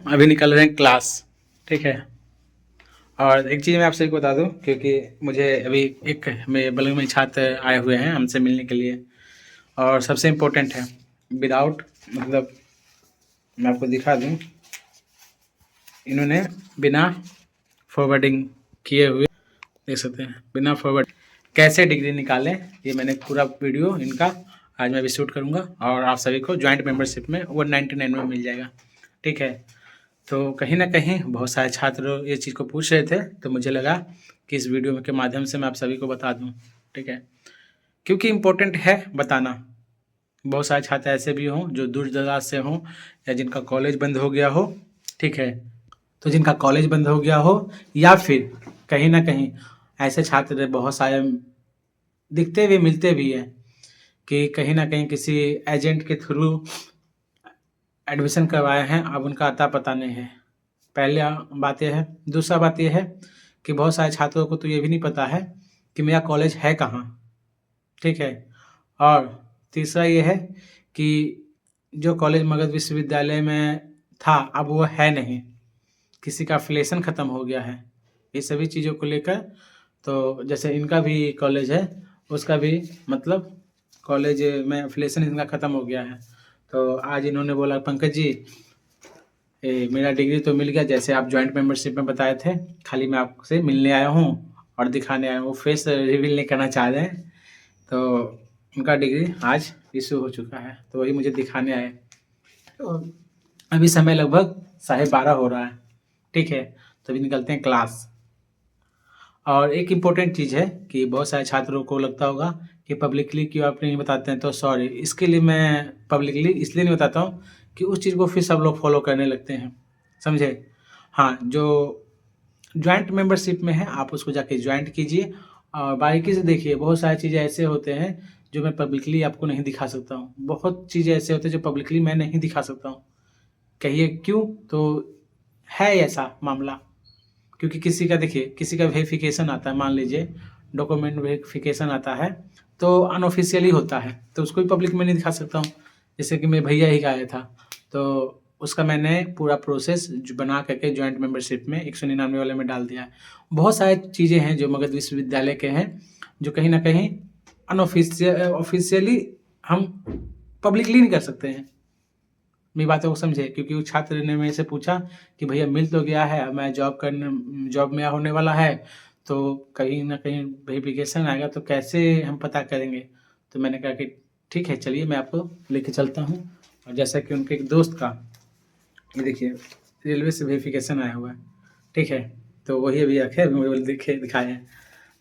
अभी निकल रहे हैं क्लास, ठीक है। और एक चीज़ मैं आपसे बता दूं, क्योंकि मुझे अभी एक मेरे बगल में छात्र आए हुए हैं हमसे मिलने के लिए, और सबसे इम्पोर्टेंट है विदाउट मतलब मैं आपको दिखा दूं, इन्होंने बिना फॉरवर्डिंग किए हुए, देख सकते हैं, बिना फॉरवर्ड कैसे डिग्री निकालें, ये मैंने पूरा वीडियो इनका आज मैं भी शूट करूँगा और आप सभी को ज्वाइंट मेंबरशिप में 199 में मिल जाएगा, ठीक है। तो कहीं ना कहीं बहुत सारे छात्र ये चीज़ को पूछ रहे थे, तो मुझे लगा कि इस वीडियो के माध्यम से मैं आप सभी को बता दूं, ठीक है, क्योंकि इम्पोर्टेंट है बताना। बहुत सारे छात्र ऐसे भी हों जो दूर दराज से हों, या जिनका कॉलेज बंद हो गया हो, ठीक है। तो जिनका कॉलेज बंद हो गया हो, या फिर कहीं ना कहीं ऐसे छात्र बहुत सारे दिखते भी मिलते भी हैं कि कहीं ना कहीं किसी एजेंट के थ्रू एडमिशन करवाए हैं, अब उनका अता पता नहीं है। पहले बात यह है। दूसरा बात यह है कि बहुत सारे छात्रों को तो ये भी नहीं पता है कि मेरा कॉलेज है कहाँ, ठीक है। और तीसरा ये है कि जो कॉलेज मगध विश्वविद्यालय में था अब वो है नहीं, किसी का अफिलिएशन ख़त्म हो गया है। ये सभी चीज़ों को लेकर, तो जैसे इनका भी कॉलेज है, उसका भी मतलब कॉलेज में अफिलिएशन इनका ख़त्म हो गया है। तो आज इन्होंने बोला, पंकज जी मेरा डिग्री तो मिल गया जैसे आप ज्वाइंट मेंबरशिप में बताए थे, खाली मैं आपसे मिलने आया हूँ और दिखाने आया हूँ। वो फेस रिवील नहीं करना चाह रहे हैं, तो उनका डिग्री आज इशू हो चुका है, तो वही मुझे दिखाने आए। तो अभी समय लगभग 12:30 हो रहा है, ठीक है। तो अभी निकलते हैं क्लास। और एक इम्पोर्टेंट चीज़ है कि बहुत सारे छात्रों को लगता होगा कि पब्लिकली क्यों आप नहीं बताते हैं, तो सॉरी, इसके लिए मैं पब्लिकली इसलिए नहीं बताता हूँ कि उस चीज़ को फिर सब लोग फॉलो करने लगते हैं, समझे। हाँ, जो जॉइंट मेंबरशिप में है आप उसको जाके ज्वाइंट कीजिए और बारीकी से देखिए। बहुत सारी चीज़ें ऐसे होते हैं जो मैं पब्लिकली आपको नहीं दिखा सकता हूँ, बहुत चीज़ें ऐसे होते हैं जो पब्लिकली मैं नहीं दिखा सकता हूँ। कहिए क्यों? तो है ऐसा मामला, क्योंकि किसी का देखिए, किसी का वेरिफिकेशन आता है, मान लीजिए डॉक्यूमेंट वेरिफिकेशन आता है, तो अनऑफिशियली होता है, तो उसको भी पब्लिक में नहीं दिखा सकता हूँ। जैसे कि मेरे भैया ही का आया था, तो उसका मैंने पूरा प्रोसेस बना करके ज्वाइंट मेंबरशिप में 199 वाले में डाल दिया है। बहुत सारी चीज़ें हैं जो मगध विश्वविद्यालय के हैं, जो कहीं ना कहीं ऑफिशियली हम पब्लिकली नहीं कर सकते हैं। मेरी बातों को समझे, क्योंकि उस छात्र ने मेरे से पूछा कि भैया मिल तो गया है, मैं जॉब में होने वाला है, तो कहीं ना कहीं वेरिफिकेशन आएगा तो कैसे हम पता करेंगे। तो मैंने कहा कि ठीक है, चलिए मैं आपको लेके चलता हूँ। और जैसा कि उनके एक दोस्त का, ये देखिए, रेलवे से वेरिफिकेशन आया हुआ है, ठीक है, तो वही अभी रखे, अभी मुझे दिखाए हैं।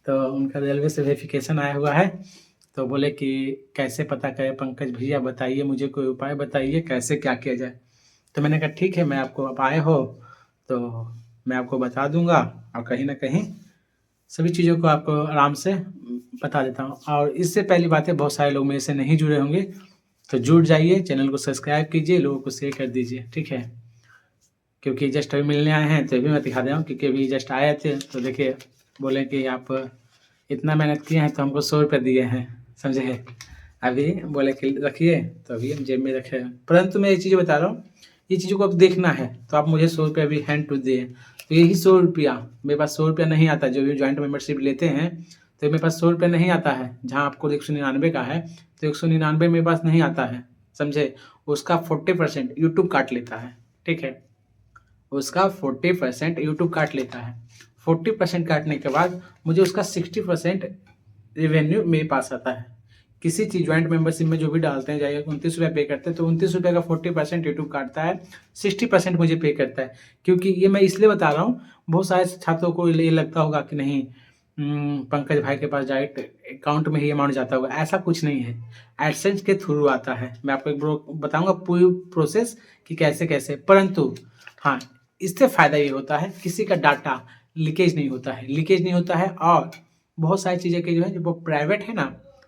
तो उनका रेलवे से वेरिफिकेशन आया हुआ है, तो बोले कि कैसे पता करें पंकज भैया, बताइए मुझे, कोई उपाय बताइए कैसे क्या किया जाए। तो मैंने कहा ठीक है, मैं आपको, आप आए हो तो मैं आपको बता दूंगा, और कहीं ना कहीं सभी चीज़ों को आपको आराम से बता देता हूँ। और इससे पहली बात है, बहुत सारे लोग मेरे से नहीं जुड़े होंगे, तो जुड़ जाइए, चैनल को सब्सक्राइब कीजिए, लोगों को शेयर कर दीजिए, ठीक है। क्योंकि जस्ट अभी मिलने आए हैं तो अभी मैं दिखा दे रहा हूँ, क्योंकि अभी जस्ट आए थे, तो देखिए बोले कि आप इतना मेहनत किए हैं तो हमको 100 रुपये दिए हैं, समझे। अभी बोले कि रखिए, तो अभी हम जेब में रखे हैं। परंतु मैं ये चीज़ बता रहा हूँ, ये चीज़ों को अब देखना है तो आप मुझे 100 रुपये अभी हैंड टू दिए, तो यही 100 रुपया, मेरे पास 100 रुपया नहीं आता। जो भी ज्वाइंट मेंबरशिप लेते हैं तो मेरे पास 100 रुपया नहीं आता है, जहाँ आपको 199 का है तो 199 मेरे पास नहीं आता है, समझे। उसका 40% यूट्यूब काट लेता है, ठीक है, उसका 40% यूट्यूब काट लेता है। 40% काटने के बाद मुझे उसका 60% रेवेन्यू मेरे पास आता है। किसी चीज़ ज्वाइंट मेंबरशिप में जो भी डालते हैं, जाइए 29 रुपये पे करते हैं, तो 29 रुपये का 40% यूट्यूब काटता है, 60% मुझे पे करता है। क्योंकि ये मैं इसलिए बता रहा हूँ, बहुत सारे छात्रों को ये लगता होगा कि नहीं, पंकज भाई के पास डायरेक्ट अकाउंट में ही अमाउंट जाता होगा, ऐसा कुछ नहीं है। एडसेंस के थ्रू आता है। मैं आपको एक बताऊंगा पूरी प्रोसेस कि कैसे कैसे, परंतु हाँ, इससे फ़ायदा ये होता है, किसी का डाटा लीकेज नहीं होता है, और बहुत सारी चीज़ें की जो है, जो वो प्राइवेट है ना,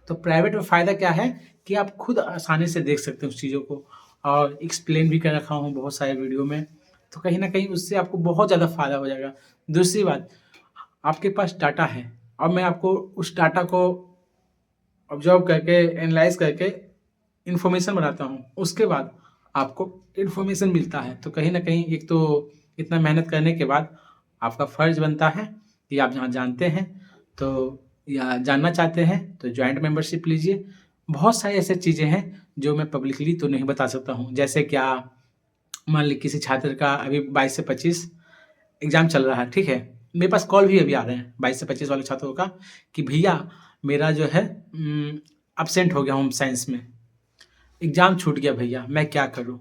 तो प्राइवेट में फ़ायदा क्या है कि आप खुद आसानी से देख सकते हैं उस चीज़ों को, और एक्सप्लेन भी कर रखा हूँ बहुत सारे वीडियो में, तो कहीं ना कहीं उससे आपको बहुत ज़्यादा फ़ायदा हो जाएगा। दूसरी बात, आपके पास डाटा है, और मैं आपको उस डाटा को ऑब्जर्व करके, एनालाइज करके इन्फॉर्मेशन बनाता हूँ। उसके बाद आपको इन्फॉर्मेशन मिलता है। तो कहीं ना कहीं एक तो इतना मेहनत करने के बाद आपका फ़र्ज़ बनता है कि आप जहाँ जानते हैं तो या जानना चाहते हैं तो जॉइंट मेंबरशिप लीजिए। बहुत सारी ऐसी चीज़ें हैं जो मैं पब्लिकली तो नहीं बता सकता हूँ। जैसे क्या, मान ली किसी छात्र का अभी 22 से 25 एग्ज़ाम चल रहा है, ठीक है? मेरे पास कॉल भी अभी आ रहे हैं 22 से 25 वाले छात्रों का कि भैया मेरा जो है एब्सेंट हो गया होम साइंस में, एग्ज़ाम छूट गया भैया, मैं क्या करूँ?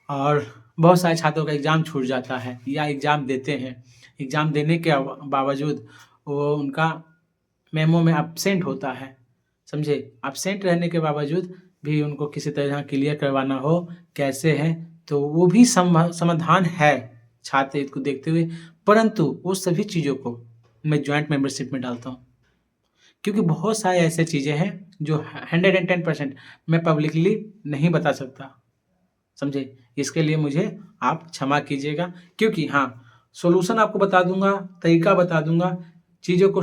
और बहुत सारे छात्रों का एग्ज़ाम छूट जाता है या एग्ज़ाम देते हैं, एग्ज़ाम देने के बावजूद वो उनका मेमो में एब्सेंट होता है, समझे? एब्सेंट रहने के बावजूद भी उनको किसी तरह क्लियर करवाना हो, कैसे है, तो वो भी समाधान है छात्र हित को देखते हुए, परंतु वो सभी चीज़ों को मैं जॉइंट मेंबरशिप में डालता हूँ। क्योंकि बहुत सारे ऐसे चीज़ें हैं जो 110% मैं पब्लिकली नहीं बता सकता, समझे? इसके लिए मुझे आप क्षमा कीजिएगा, क्योंकि हाँ, सॉल्यूशन आपको बता दूँगा, तरीका बता दूँगा, चीज़ों को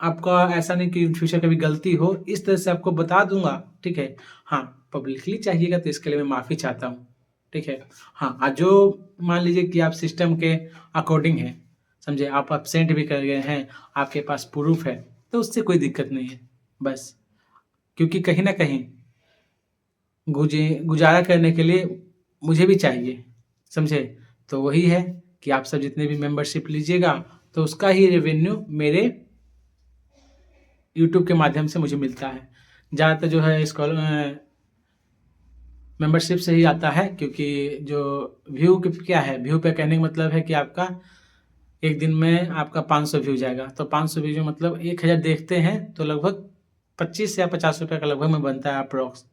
आपका ऐसा नहीं कि इन फ्यूचर कभी गलती हो, इस तरह से आपको बता दूँगा, ठीक है? हाँ, पब्लिकली चाहिएगा तो इसके लिए मैं माफ़ी चाहता हूँ, ठीक है? हाँ, जो मान लीजिए कि आप सिस्टम के अकॉर्डिंग हैं, समझे? आप एब्सेंट भी कर गए हैं, आपके पास प्रूफ़ है, तो उससे कोई दिक्कत नहीं है, बस। क्योंकि कहीं न कहीं गुज़ारा करने के लिए मुझे भी चाहिए, समझे? तो वही है कि आप सब जितने भी मेंबरशिप लीजिएगा, तो उसका ही रेवेन्यू मेरे यूट्यूब के माध्यम से मुझे मिलता है। ज़्यादातर जो है मेंबरशिप से ही आता है, क्योंकि जो व्यू क्या है, व्यू पे कहने का मतलब है कि आपका एक दिन में आपका 500 व्यू जाएगा, तो 500 व्यू मतलब 1000 देखते हैं तो लगभग 25 या 50 रुपये का लगभग में बनता है अप्रॉक्स।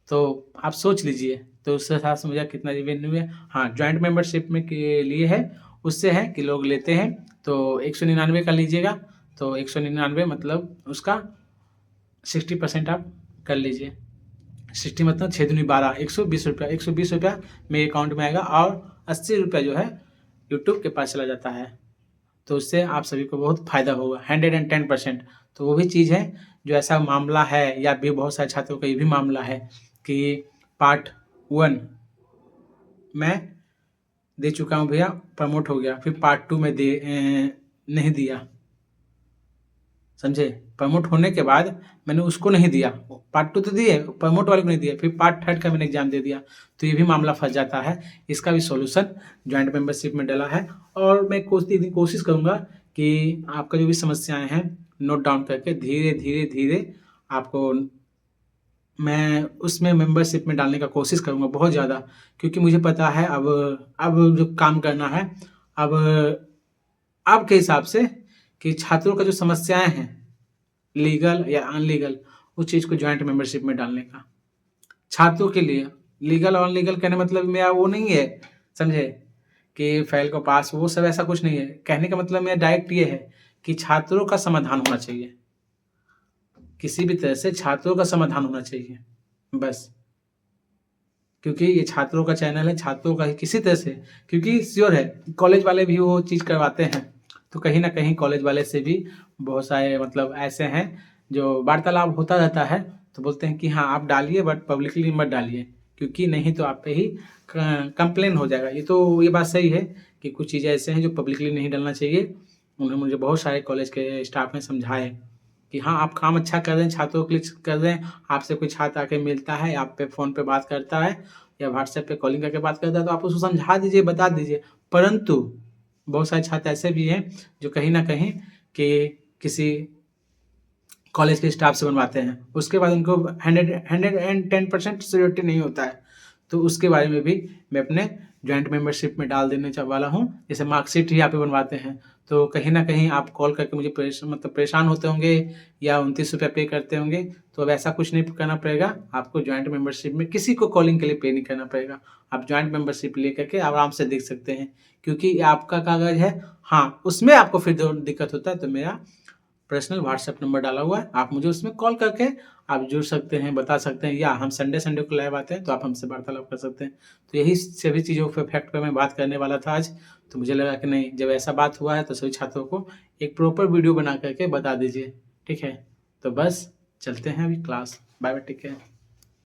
तो आप सोच लीजिए, तो उस हिसाब से मुझे कितना रेवेन्यू है। हाँ, जॉइंट मेंबरशिप में के लिए है, उससे है कि लोग लेते हैं तो 199 का लीजिएगा, तो 199 मतलब उसका 60% आप कर लीजिए। 60 मतलब 6 दूनी 12, 120 रुपया, 120 रुपया मेरे अकाउंट में आएगा और 80 रुपया जो है यूट्यूब के पास चला जाता है। तो उससे आप सभी को बहुत फ़ायदा होगा 110%। तो वो भी चीज़ है जो ऐसा मामला है, या भी बहुत सारे छात्रों का ये भी मामला है कि पार्ट 1 मैं दे चुका हूँ भैया, प्रमोट हो गया, फिर पार्ट 2 में नहीं दिया, समझे? प्रमोट होने के बाद मैंने उसको नहीं दिया, पार्ट 2 तो दिए, प्रमोट वाले को नहीं दिया, फिर पार्ट 3 का मैंने एग्जाम दे दिया, तो ये भी मामला फंस जाता है। इसका भी सॉल्यूशन जॉइंट मेंबरशिप में डला है, और मैं कोशिश करूँगा कि आपका जो भी समस्याएं हैं नोट डाउन करके धीरे धीरे धीरे आपको मैं उसमें मेंबरशिप में डालने का कोशिश करूँगा बहुत ज़्यादा, क्योंकि मुझे पता है अब जो काम करना है अब आपके हिसाब से कि छात्रों का जो समस्याएं हैं लीगल या अनलीगल, उस चीज़ को जॉइंट मेंबरशिप में डालने का छात्रों के लिए। लीगल और अनलीगल कहने मतलब मेरा वो नहीं है, समझे, कि फेल को पास, वो सब ऐसा कुछ नहीं है। कहने का मतलब मेरा डायरेक्ट ये है कि छात्रों का समाधान होना चाहिए, किसी भी तरह से छात्रों का समाधान होना चाहिए, बस। क्योंकि ये छात्रों का चैनल है, छात्रों का ही किसी तरह से, क्योंकि श्योर है कॉलेज वाले भी वो चीज़ करवाते हैं, तो कहीं ना कहीं कॉलेज वाले से भी बहुत सारे मतलब ऐसे हैं जो वार्तालाप होता रहता है, तो बोलते हैं कि हाँ आप डालिए बट पब्लिकली मत डालिए, क्योंकि नहीं तो आप पे ही कंप्लेन हो जाएगा। ये बात सही है कि कुछ चीज़ें ऐसे हैं जो पब्लिकली नहीं डालना चाहिए। उन्होंने मुझे बहुत सारे कॉलेज के स्टाफ ने समझाए कि हाँ आप काम अच्छा कर रहे हैं, छात्रों के लिए कर रहे हैं, आपसे कोई छात्र आके मिलता है, आप पे फ़ोन पे बात करता है या व्हाट्सएप पे कॉलिंग करके बात करता है, तो आप उसको समझा दीजिए, बता दीजिए। परंतु बहुत सारे छात्र ऐसे भी हैं जो कहीं ना कहीं कि किसी कॉलेज के स्टाफ से बनवाते हैं, उसके बाद उनको 110% सिक्योरिटी नहीं होता है, तो उसके बारे में भी मैं अपने जॉइंट मेंबरशिप में डाल देने वाला हूँ। जैसे मार्कशीट ही यहाँ पे बनवाते हैं, तो कहीं ना कहीं आप कॉल करके मुझे परेशान होते होंगे या 29 रुपये पे करते होंगे, तो अब ऐसा कुछ नहीं करना पड़ेगा आपको। जॉइंट मेंबरशिप में किसी को कॉलिंग के लिए पे नहीं करना पड़ेगा, आप जॉइंट मेंबरशिप ले करके आराम से देख सकते हैं, क्योंकि ये आपका कागज़ है। हाँ, उसमें आपको फिर जो दिक्कत होता है तो मेरा पर्सनल व्हाट्सएप नंबर डाला हुआ है, आप मुझे उसमें कॉल करके आप जुड़ सकते हैं, बता सकते हैं, या हम संडे को लाइव आते हैं तो आप हमसे वार्तालाप कर सकते हैं। तो यही सभी चीज़ों पे फैक्ट पे मैं बात करने वाला था आज, तो मुझे लगा कि नहीं, जब ऐसा बात हुआ है तो सभी छात्रों को एक प्रॉपर वीडियो बना करके बता दीजिए, ठीक है? तो बस चलते हैं अभी class. Bye bye, take care.